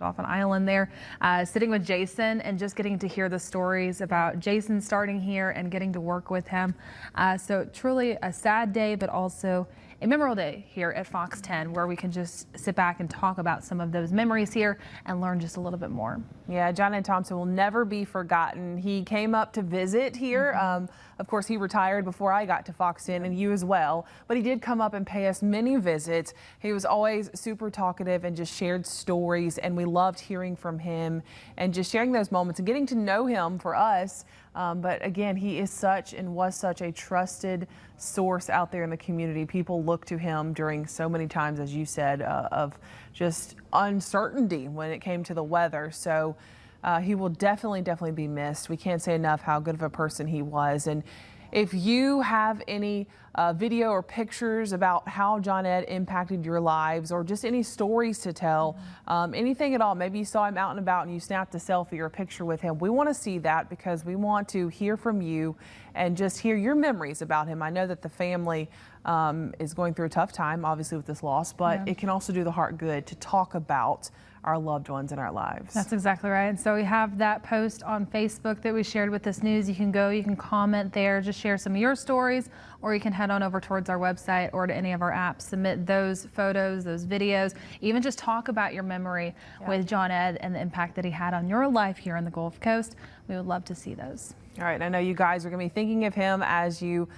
Dauphin Island there, sitting with Jason and just getting to hear the stories about Jason starting here and getting to work with him. So truly a sad day, but also a memorable day here at Fox 10, where we can just sit back and talk about some of those memories here and learn just a little bit more. Yeah, John Ed Thompson will never be forgotten. He came up to visit here. Of course, he retired before I got to Fox 10, and you as well. But he did come up and pay us many visits. He was always super talkative and just shared stories, and we loved hearing from him and just sharing those moments and getting to know him for us. But again, he is such and was such a trusted source out there in the community. People look to him during so many times, as you said, of just uncertainty when it came to the weather. So he will definitely be missed. We can't say enough how good of a person he was. And if you have any video or pictures about how John Ed impacted your lives, or just any stories to tell, anything at all, maybe you saw him out and about and you snapped a selfie or a picture with him, we want to see that, because we want to hear from you and just hear your memories about him. I know that the family is going through a tough time, obviously, with this loss, but it can also do the heart good to talk about our loved ones in our lives. That's exactly right. And so we have that post on Facebook that we shared with this news. You can go, you can comment there, just share some of your stories, or you can head on over towards our website or to any of our apps, submit those photos, those videos, even just talk about your memory with John Ed and the impact that he had on your life here in the Gulf Coast. We would love to see those. All right, I know you guys are going to be thinking of him as you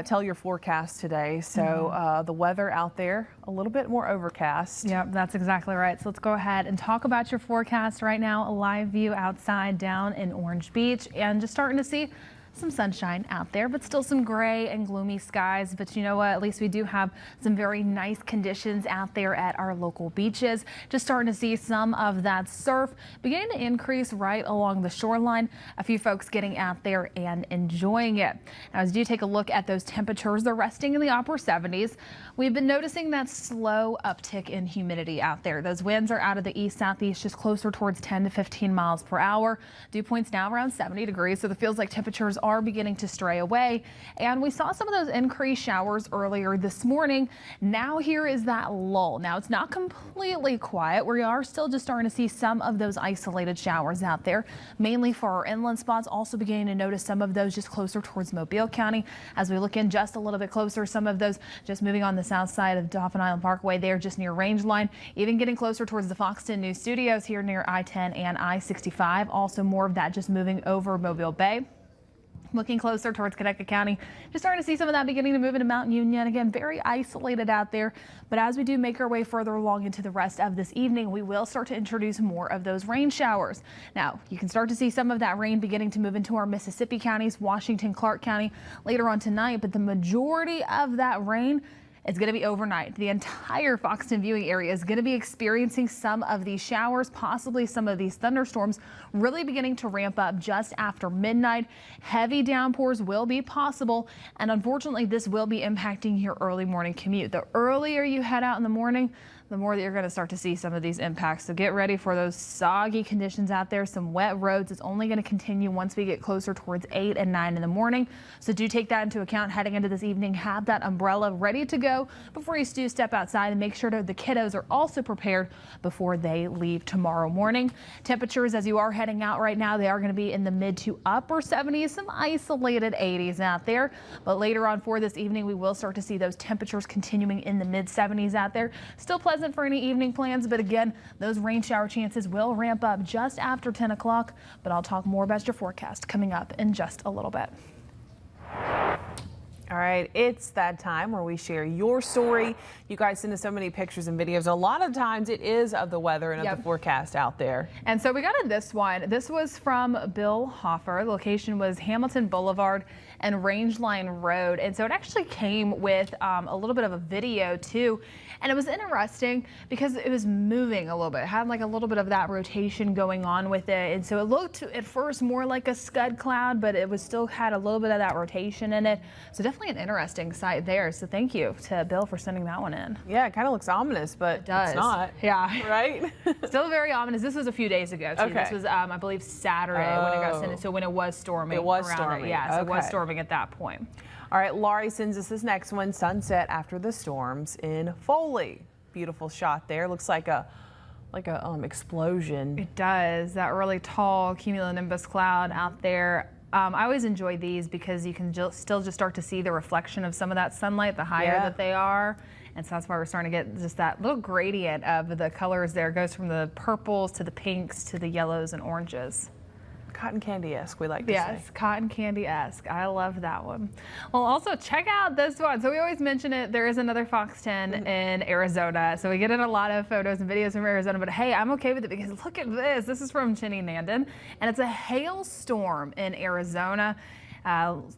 tell your forecast today. So the weather out there, a little bit more overcast. Yep, that's exactly right. So let's go ahead and talk about your forecast right now. A live view outside down in Orange Beach, and just starting to see some sunshine out there, but still some gray and gloomy skies. But you know what? At least we do have some very nice conditions out there at our local beaches. Just starting to see some of that surf beginning to increase right along the shoreline. A few folks getting out there and enjoying it. Now, as you take a look at those temperatures, they're resting in the upper 70s. We've been noticing that slow uptick in humidity out there. Those winds are out of the east-southeast, just closer towards 10 to 15 miles per hour. Dew points now around 70 degrees, so it feels like temperatures are beginning to stray away, and we saw some of those increased showers earlier this morning. Now here is that lull. Now it's not completely quiet. We are still just starting to see some of those isolated showers out there, mainly for our inland spots. Also beginning to notice some of those just closer towards Mobile County. As we look in just a little bit closer, some of those just moving on the south side of Dauphin Island Parkway there, just near range line, even getting closer towards the Fox 10 News Studios here near I-10 and I-65. Also more of that just moving over Mobile Bay. Looking closer towards Connecticut County, just starting to see some of that beginning to move into Mount Union. Again, very isolated out there. But as we do make our way further along into the rest of this evening, we will start to introduce more of those rain showers. Now, you can start to see some of that rain beginning to move into our Mississippi counties, Washington, Clark County later on tonight. But the majority of that rain, it's going to be overnight. The entire Fox 10 viewing area is going to be experiencing some of these showers, possibly some of these thunderstorms, really beginning to ramp up just after midnight. Heavy downpours will be possible, and unfortunately, this will be impacting your early morning commute. The earlier you head out in the morning, the more that you're going to start to see some of these impacts. So get ready for those soggy conditions out there, some wet roads. It's only going to continue once we get closer towards 8 and 9 in the morning. So do take that into account heading into this evening. Have that umbrella ready to go before you do step outside, and make sure that the kiddos are also prepared before they leave tomorrow morning. Temperatures as you are heading out right now, they are going to be in the mid to upper 70s, some isolated 80s out there. But later on for this evening, we will start to see those temperatures continuing in the mid 70s out there. Still pleasant for any evening plans, but again, those rain shower chances will ramp up just after 10 o'clock. But I'll talk more about your forecast coming up in just a little bit. All right, it's that time where we share your story. You guys send us so many pictures and videos. A lot of times it is of the weather and of the forecast out there. And so we got this one. This was from Bill Hoffer. The location was Hamilton Boulevard and Rangeline Road. And so it actually came with a little bit of a video too. And it was interesting because it was moving a little bit. It had like a little bit of that rotation going on with it. And so it looked at first more like a scud cloud, but it was still had a little bit of that rotation in it. So definitely an interesting sight there. So thank you to Bill for sending that one in. Yeah, it kind of looks ominous, but it does. It's not. Yeah. Right? Still very ominous. This was a few days ago too. This was, I believe, Saturday when it got sent in. So when it was storming. It was storming. Yeah, so it was storming at that point. All right, Laurie sends us this next one, sunset after the storms in Foley. Beautiful shot there. Looks like a like a explosion. It does. That really tall cumulonimbus cloud out there. I always enjoy these because you can still just start to see the reflection of some of that sunlight the higher that they are. And so that's why we're starting to get just that little gradient of the colors there. It goes from the purples to the pinks to the yellows and oranges. Cotton candy-esque, we like to say. Yes, cotton candy-esque. I love that one. Well, also check out this one. So we always mention it. There is another Fox 10 in Arizona. So we get in a lot of photos and videos from Arizona, but hey, I'm okay with it because look at this. This is from Chinny Nandon, and it's a hailstorm in Arizona.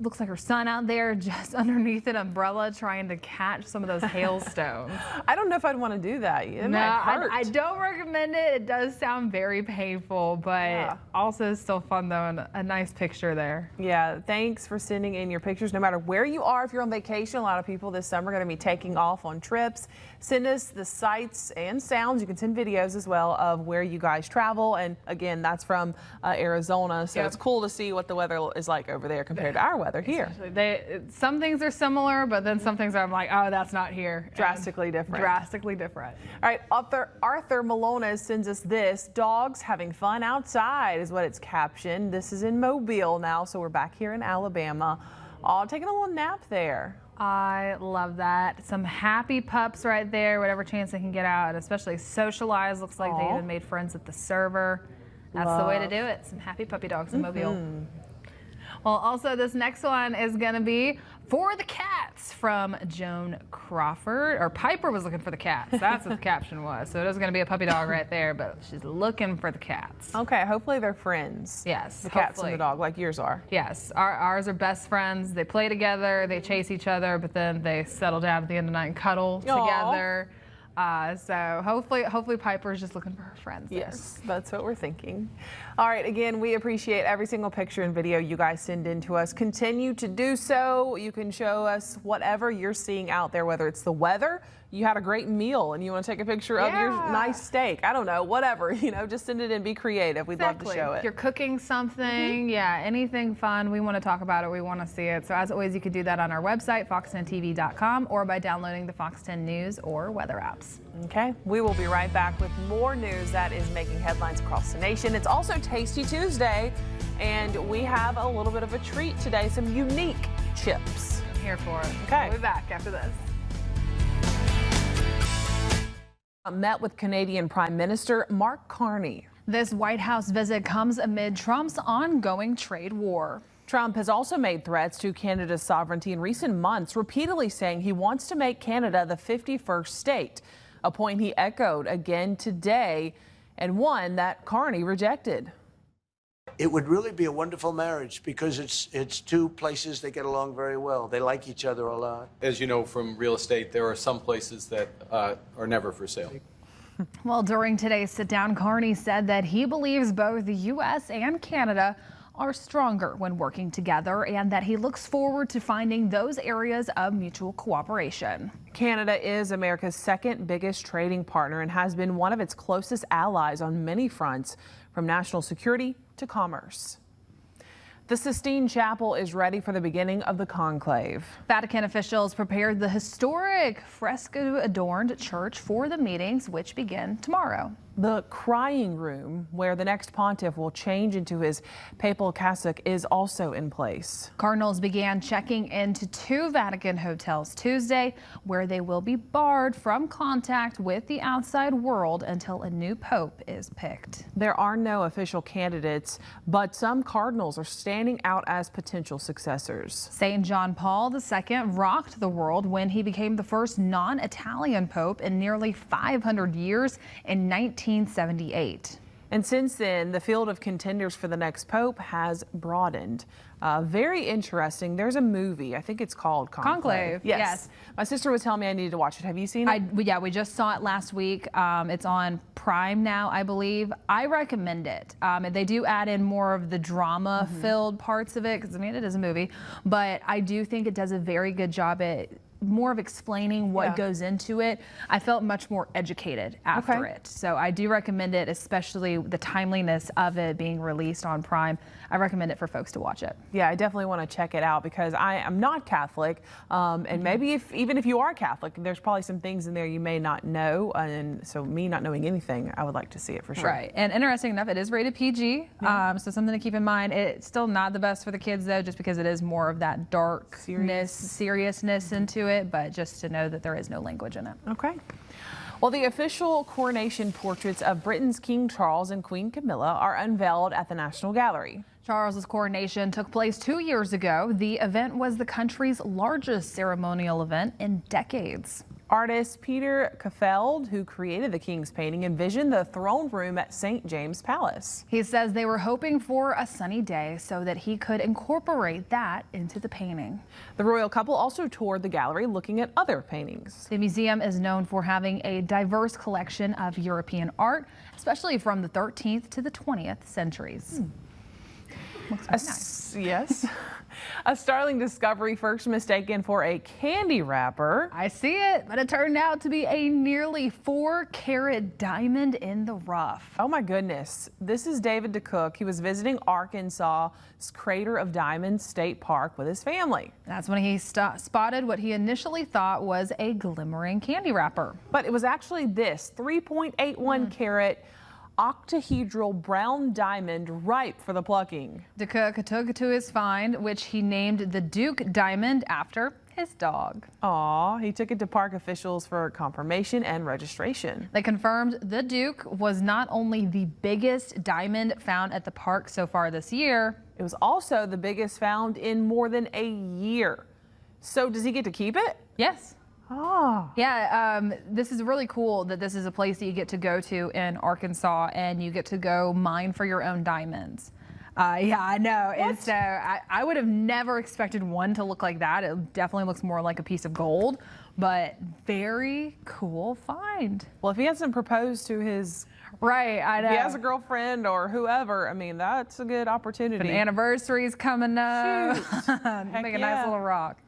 Looks like her son out there just underneath an umbrella trying to catch some of those hailstones. I don't know if I'd want to do that. It No, might hurt. I don't recommend it. It does sound very painful, but also still fun though, and a nice picture there. Yeah, thanks for sending in your pictures. No matter where you are, if you're on vacation, a lot of people this summer are going to be taking off on trips. Send us the sights and sounds. You can send videos as well of where you guys travel. And again, that's from Arizona. So it's cool to see what the weather is like over there compared to our weather here. Some things are similar, but then some things I'm like, oh, that's not here. Drastically different. Drastically different. All right, Arthur Malones sends us this. Dogs having fun outside is what it's captioned. This is in Mobile now, so we're back here in Alabama. Oh, taking a little nap there. I love that. Some happy pups right there, whatever chance they can get out, and especially socialize. Looks like they even made friends at the server. That's the way to do it. Some happy puppy dogs in Mobile. Well, also this next one is going to be for the cats from Joan Crawford. Or Piper was looking for the cats. That's what the caption was. So it is going to be a puppy dog right there, but she's looking for the cats. Okay, hopefully they're friends. Yes, the cats and the dog, like yours are. Yes, ours are best friends. They play together, they chase each other, but then they settle down at the end of the night and cuddle together. So hopefully Piper's just looking for her friends there. Yes, that's what we're thinking. All right, again, we appreciate every single picture and video you guys send in to us. Continue to do so. You can show us whatever you're seeing out there, whether it's the weather, you had a great meal and you want to take a picture of your nice steak. I don't know, whatever, just send it in, be creative. We'd love to show it. If you're cooking something, anything fun, we want to talk about it, we want to see it. So as always, you could do that on our website, fox10tv.com, or by downloading the Fox 10 News or weather apps. Okay, we will be right back with more news that is making headlines across the nation. It's also Tasty Tuesday, and we have a little bit of a treat today, some unique chips. I'm here for it. Okay. We'll be back after this. Met with Canadian Prime Minister Mark Carney. This White House visit comes amid Trump's ongoing trade war. Trump has also made threats to Canada's sovereignty in recent months, repeatedly saying he wants to make Canada the 51st state, a point he echoed again today, and one that Carney rejected. It would really be a wonderful marriage because it's two places that get along very well. They like each other a lot. As you know from real estate, there are some places that are never for sale. Well, during today's sit-down, Carney said that he believes both the U.S. and Canada are stronger when working together and that he looks forward to finding those areas of mutual cooperation. Canada is America's second biggest trading partner and has been one of its closest allies on many fronts, from national security to commerce. The Sistine Chapel is ready for the beginning of the conclave. Vatican officials prepared the historic fresco-adorned church for the meetings, which begin tomorrow. The crying room, where the next pontiff will change into his papal cassock, is also in place. Cardinals began checking into 2 Vatican hotels Tuesday, where they will be barred from contact with the outside world until a new pope is picked. There are no official candidates, but some cardinals are standing out as potential successors. St. John Paul II rocked the world when he became the first non-Italian pope in nearly 500 years in 1978. And since then, the field of contenders for the next pope has broadened. Very interesting. There's a movie. I think it's called Conclave. Yes. My sister was telling me I needed to watch it. Have you seen it? Yeah, we just saw it last week. It's on Prime now, I believe. I recommend it. They do add in more of the drama-filled parts of it, because, I mean, it is a movie. But I do think it does a very good job at more of explaining what Yeah. goes into it, I felt much more educated after Okay. it. So I do recommend it, especially the timeliness of it being released on Prime. I recommend it for folks to watch it. Yeah, I definitely want to check it out because I am not Catholic. And maybe even if you are Catholic, there's probably some things in there you may not know. And so me not knowing anything, I would like to see it for sure. Right. And interesting enough, it is rated PG. So something to keep in mind. It's still not the best for the kids, though, just because it is more of that darkness, seriousness into it. But just to know that there is no language in it. Okay. Well, the official coronation portraits of Britain's King Charles and Queen Camilla are unveiled at the National Gallery. Charles's coronation took place 2 years ago. The event was the country's largest ceremonial event in decades. Artist Peter Kafeld, who created the King's painting, envisioned the throne room at St. James Palace. He says they were hoping for a sunny day so that he could incorporate that into the painting. The royal couple also toured the gallery looking at other paintings. The museum is known for having a diverse collection of European art, especially from the 13th to the 20th centuries. Looks very nice. Yes. A startling discovery, first mistaken for a candy wrapper. I see it, but it turned out to be a nearly 4-carat diamond in the rough. Oh my goodness. This is David DeCook. He was visiting Arkansas's Crater of Diamonds State Park with his family. That's when he spotted what he initially thought was a glimmering candy wrapper. But it was actually this 3.81 carat octahedral brown diamond ripe for the plucking. DeCook took to his find, which he named the Duke Diamond after his dog. Aw, he took it to park officials for confirmation and registration. They confirmed the Duke was not only the biggest diamond found at the park so far this year, It was also the biggest found in more than a year. So does he get to keep it? yes. Oh. Yeah, this is really cool that this is a place that you get to go to in Arkansas and you get to go mine for your own diamonds. Yeah, I know. And so I would have never expected one to look like that. It definitely looks more like a piece of gold, but very cool find. Well, if he hasn't proposed to his, Right, I know. if he has a girlfriend or whoever, I mean, that's a good opportunity. An anniversary's coming up. Heck Make a yeah. nice little rock.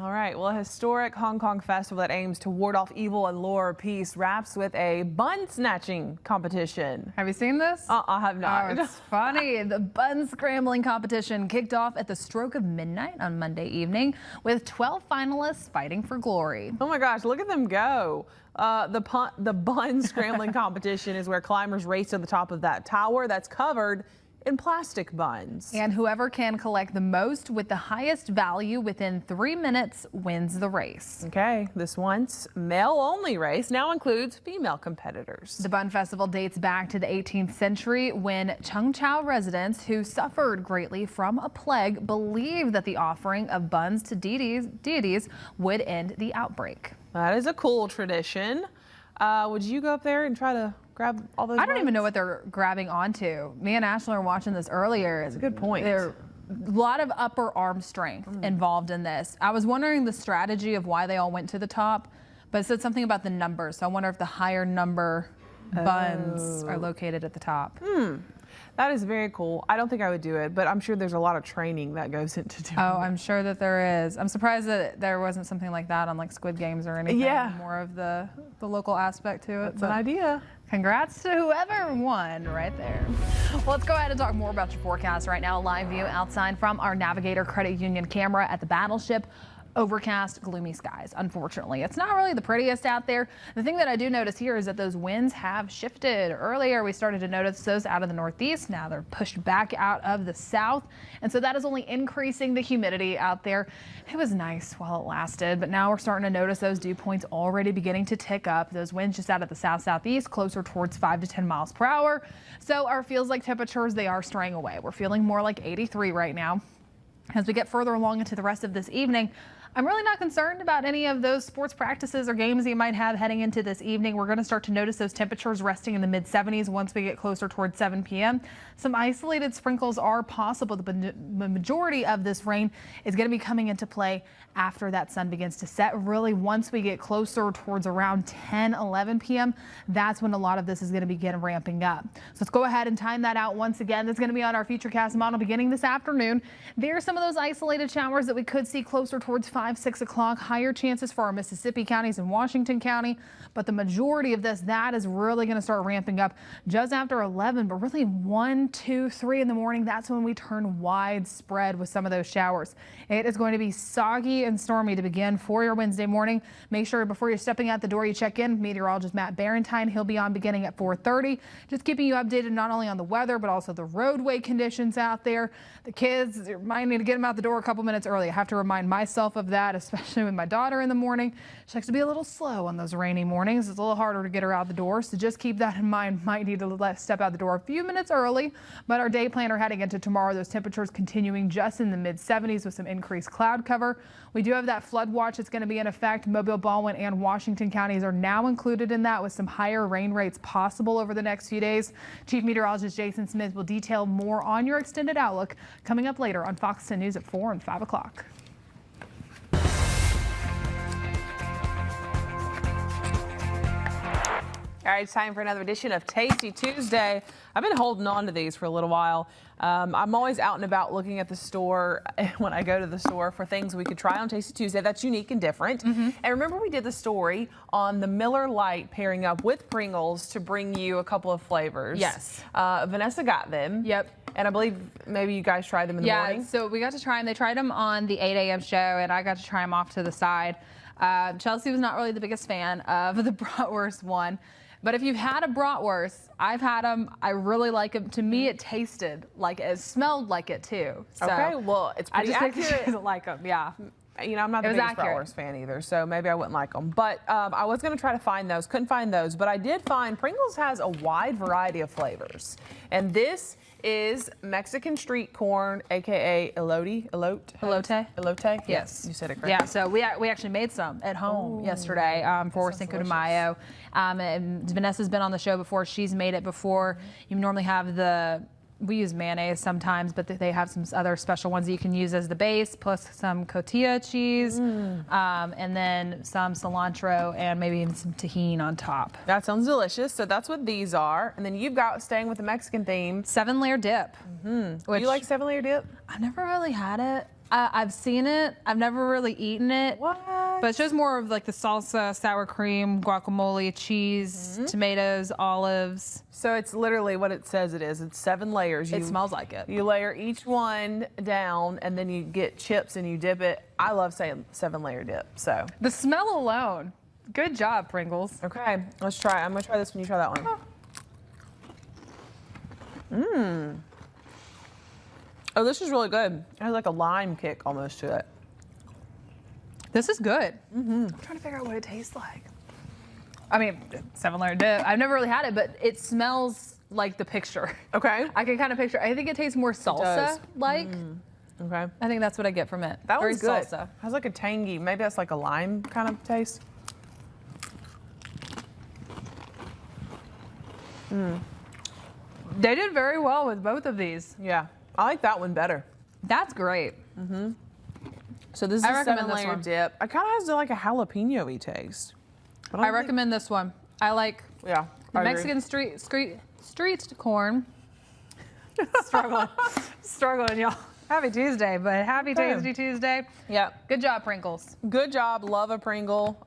All right, well, a historic Hong Kong festival that aims to ward off evil and lure peace wraps with a bun snatching competition. Have you seen this? I have not. Oh, it's funny. The bun scrambling competition kicked off at the stroke of midnight on Monday evening with 12 finalists fighting for glory. Oh my gosh, look at them go. The bun scrambling competition is where climbers race to the top of that tower that's covered in plastic buns. And whoever can collect the most with the highest value within 3 minutes wins the race. Okay, this once male-only race now includes female competitors. The Bun Festival dates back to the 18th century when Chengchow residents who suffered greatly from a plague believed that the offering of buns to deities would end the outbreak. That is a cool tradition. Would you go up there and try to grab all those I don't even buns? know what they're grabbing onto. Me and Ashley were watching this earlier. It's a good point. There a lot of upper arm strength involved in this. I was wondering the strategy of why they all went to the top, but it said something about the numbers. So I wonder if the higher number buns are located at the top. That is very cool. I don't think I would do it, but I'm sure there's a lot of training that goes into doing Oh, it. I'm sure that there is. I'm surprised that there wasn't something like that on like Squid Games or anything. Yeah. More of the local aspect to it. It's an idea. Congrats to whoever won right there. Well, let's go ahead and talk more about your forecast right now. Live view outside from our Navigator Credit Union camera at the Battleship. Overcast, gloomy skies. Unfortunately, it's not really the prettiest out there. The thing that I do notice here is that those winds have shifted. Earlier, we started to notice those out of the northeast. Now they're pushed back out of the south. And so that is only increasing the humidity out there. It was nice while it lasted, but now we're starting to notice those dew points already beginning to tick up. Those winds just out of the south-southeast, closer towards 5 to 10 miles per hour. So our feels like temperatures, they are straying away. We're feeling more like 83 right now. As we get further along into the rest of this evening, I'm really not concerned about any of those sports practices or games you might have heading into this evening. We're going to start to notice those temperatures resting in the mid-70s once we get closer towards 7 p.m. Some isolated sprinkles are possible. The majority of this rain is going to be coming into play after that sun begins to set. Really, once we get closer towards around 10, 11 p.m., that's when a lot of this is going to begin ramping up. So let's go ahead and time that out once again. That's going to be on our Futurecast model beginning this afternoon. There are some of those isolated showers that we could see closer towards 5 5, 6 o'clock. Higher chances for our Mississippi counties and Washington County. But the majority of that is really going to start ramping up just after 11. But really 1, 2, 3 in the morning, that's when we turn widespread with some of those showers. It is going to be soggy and stormy to begin for your Wednesday morning. Make sure before you're stepping out the door, you check in with meteorologist Matt Barentine. He'll be on beginning at 4:30. Just keeping you updated not only on the weather, but also the roadway conditions out there. The kids, you might need to get them out the door a couple minutes early. I have to remind myself of that, especially with my daughter in the morning. She likes to be a little slow on those rainy mornings. It's a little harder to get her out the door, so just keep that in mind. Might need to step out the door a few minutes early, but our day planner heading into tomorrow, those temperatures continuing just in the mid-70s with some increased cloud cover. We do have that flood watch that's going to be in effect. Mobile, Baldwin, and Washington counties are now included in that with some higher rain rates possible over the next few days. Chief Meteorologist Jason Smith will detail more on your extended outlook coming up later on Fox 10 News at 4 and 5 o'clock. All right, it's time for another edition of Tasty Tuesday. I've been holding on to these for a little while. I'm always out and about looking at the store when I go to the store for things we could try on Tasty Tuesday that's unique and different. And remember we did the story on the Miller Lite pairing up with Pringles to bring you a couple of flavors. Yes. Vanessa got them. Yep. And I believe maybe you guys tried them in the morning. Yeah, so we got to try them. They tried them on the 8 a.m. show, and I got to try them off to the side. Chelsea was not really the biggest fan of the bratwurst one. But if you've had a bratwurst, I've had them. I really like them. To me, it tasted like it smelled like it too. So Okay, well, it's I pretty just think she accurate. doesn't like them. Yeah. You know, I'm not the It was biggest accurate. bratwurst fan either, so maybe I wouldn't like them. But I was going to try to find those. Couldn't find those. But I did find Pringles has a wide variety of flavors. And this is Mexican street corn, a.k.a. elote. Elote? Elote? Yes. You said it correctly. Yeah, so we actually made some at home yesterday for Cinco de Mayo. And Vanessa's been on the show before. She's made it before. You normally have we use mayonnaise sometimes, but they have some other special ones that you can use as the base, plus some cotija cheese, and then some cilantro and maybe even some tahini on top. That sounds delicious. So that's what these are. And then you've got, staying with the Mexican theme. 7-layer dip. Do you like 7-layer dip? I've never really had it. I've seen it. I've never really eaten it. What? But it's just more of like the salsa, sour cream, guacamole, cheese, tomatoes, olives. So it's literally what it says it is. It's 7 layers. It smells like it. You layer each one down, and then you get chips and you dip it. I love saying 7-layer dip. So The smell alone. Good job, Pringles. okay, let's try. I'm gonna try this when you try that one. Oh, this is really good. It has like a lime kick almost to it. This is good. I'm trying to figure out what it tastes like. I mean, 7-layer dip. I've never really had it, but it smells like the picture. Okay. I can kind of picture. I think it tastes more salsa-like. Okay. I think that's what I get from it. That Very one's good. salsa. Has like a tangy, maybe that's like a lime kind of taste. They did very well with both of these. Yeah, I like that one better. That's great. So this is I a recommend this 7-layer one. dip. It kind of has like a jalapeno-y taste. But I don't think- recommend this one. I like Yeah. the I agree. Mexican street corn. Struggling, y'all. Happy Tuesday, but happy Okay. Tasty Tuesday. Yeah. Good job, Pringles. Good job. Love a Pringle.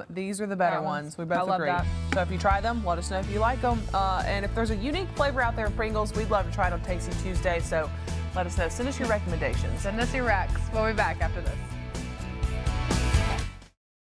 These are the better That ones. one's- We both I love agree. that. So if you try them, let us know if you like them. And if there's a unique flavor out there in Pringles, we'd love to try it on Tasty Tuesday. So let us know. Send us your recommendations. Send us your recs. We'll be back after this.